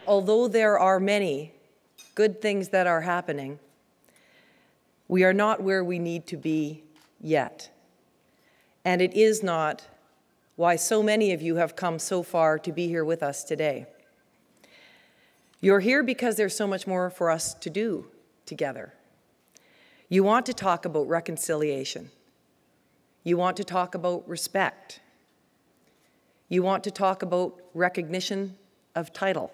Although there are many good things that are happening, we are not where we need to be yet. And it is not why so many of you have come so far to be here with us today. You're here because there's so much more for us to do together. You want to talk about reconciliation. You want to talk about respect. You want to talk about recognition of title.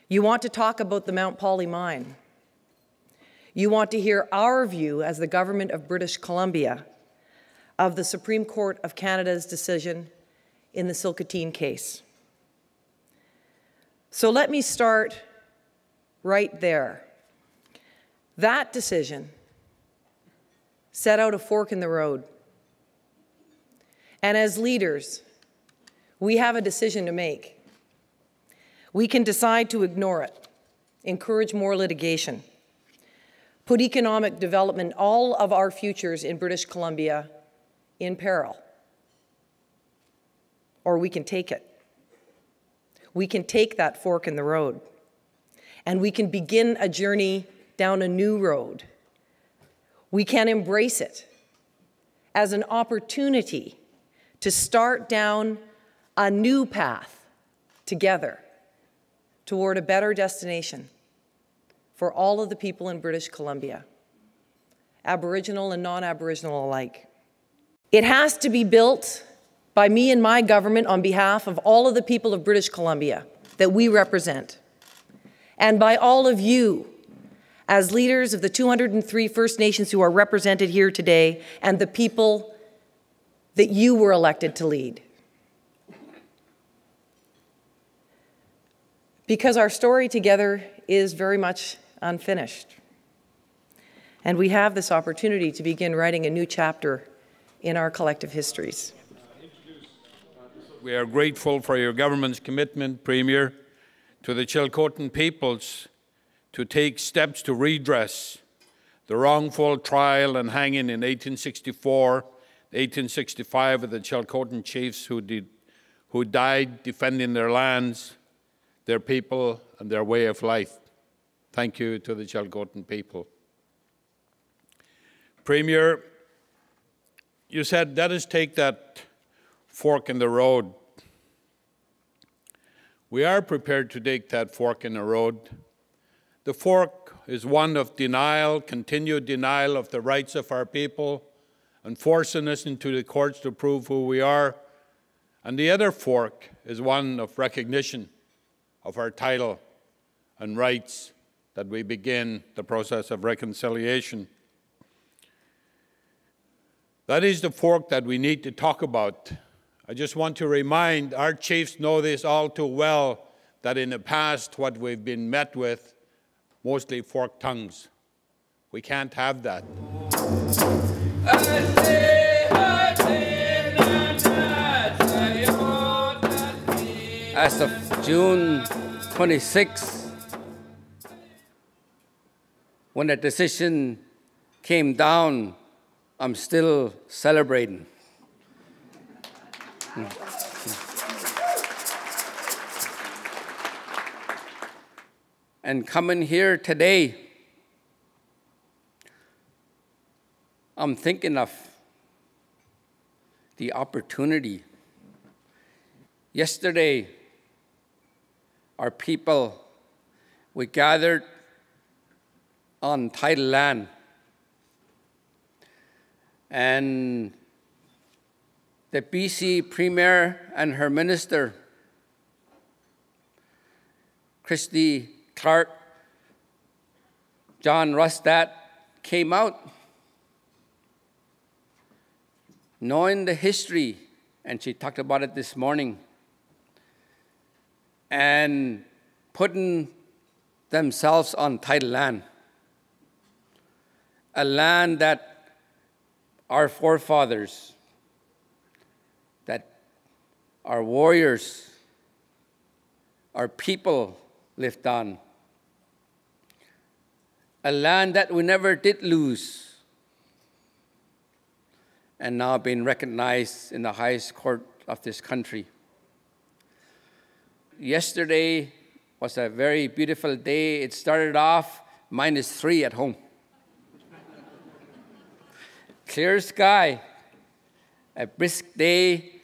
You want to talk about the Mount Polley mine. You want to hear our view as the government of British Columbia of the Supreme Court of Canada's decision in the Tsilhqot'in case. So let me start right there. That decision set out a fork in the road. And as leaders, we have a decision to make. We can decide to ignore it, encourage more litigation, put economic development, all of our futures in British Columbia, in peril. Or we can take it. We can take that fork in the road, and we can begin a journey down a new road. We can embrace it as an opportunity to start down a new path together toward a better destination for all of the people in British Columbia, Aboriginal and non-Aboriginal alike. It has to be built by me and my government on behalf of all of the people of British Columbia that we represent, and by all of you as leaders of the 203 First Nations who are represented here today and the people that you were elected to lead. Because our story together is very much unfinished. And we have this opportunity to begin writing a new chapter in our collective histories. We are grateful for your government's commitment, Premier, to the Tsilhqot'in peoples to take steps to redress the wrongful trial and hanging in 1864, 1865 of the Tsilhqot'in chiefs who died defending their lands, their people, and their way of life. Thank you to the Tsilhqot'in people. Premier, you said, let us take that fork in the road. We are prepared to take that fork in the road. The fork is one of denial, continued denial of the rights of our people, and forcing us into the courts to prove who we are. And the other fork is one of recognition of our title and rights, that we begin the process of reconciliation. That is the fork that we need to talk about. I just want to remind, our chiefs know this all too well, that in the past what we've been met with, mostly forked tongues. We can't have that. As of June 26, when the decision came down, I'm still celebrating. And coming here today, I'm thinking of the opportunity. Yesterday, our people, we gathered on title land, and the BC Premier and her Minister, Christy Clark, John Rustad, came out knowing the history, and she talked about it this morning, and putting themselves on title land, a land that our forefathers, that our warriors, our people lived on. a land that we never did lose, and now being recognized in the highest court of this country. Yesterday was a very beautiful day. It started off -3 at home. Clear sky, a brisk day,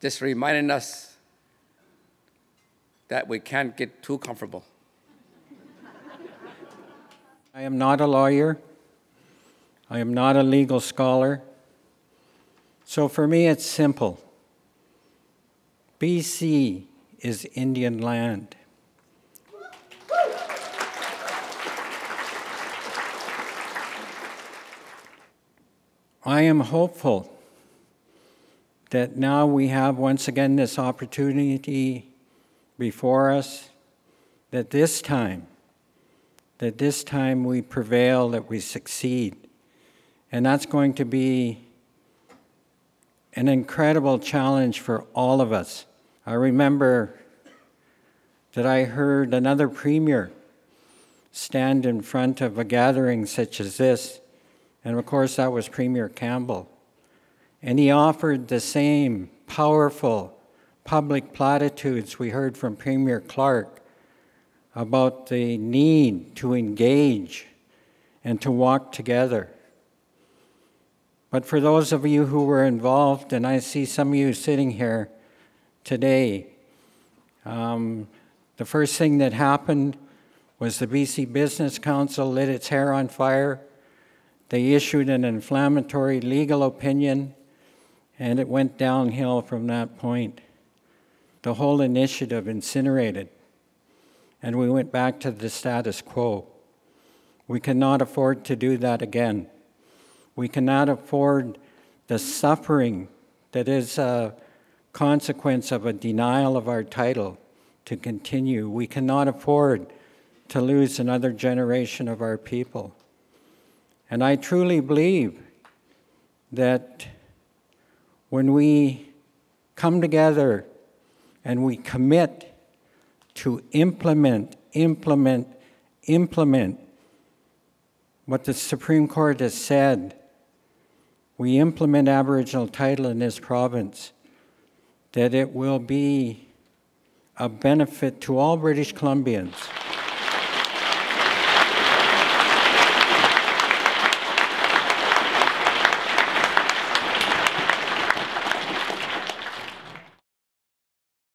just reminding us that we can't get too comfortable. I am not a lawyer. I am not a legal scholar. So for me, it's simple. BC is Indian land. I am hopeful that now we have once again this opportunity before us, that this time we prevail, that we succeed. And that's going to be an incredible challenge for all of us. I remember that I heard another premier stand in front of a gathering such as this, and of course that was Premier Campbell. And he offered the same powerful public platitudes we heard from Premier Clark about the need to engage and to walk together. But for those of you who were involved, and I see some of you sitting here today, the first thing that happened was the BC Business Council lit its hair on fire. They issued an inflammatory legal opinion, and it went downhill from that point. The whole initiative incinerated, and we went back to the status quo. We cannot afford to do that again. We cannot afford the suffering that is a consequence of a denial of our title to continue. We cannot afford to lose another generation of our people. And I truly believe that when we come together and we commit to implement what the Supreme Court has said, we implement Aboriginal title in this province, that it will be a benefit to all British Columbians.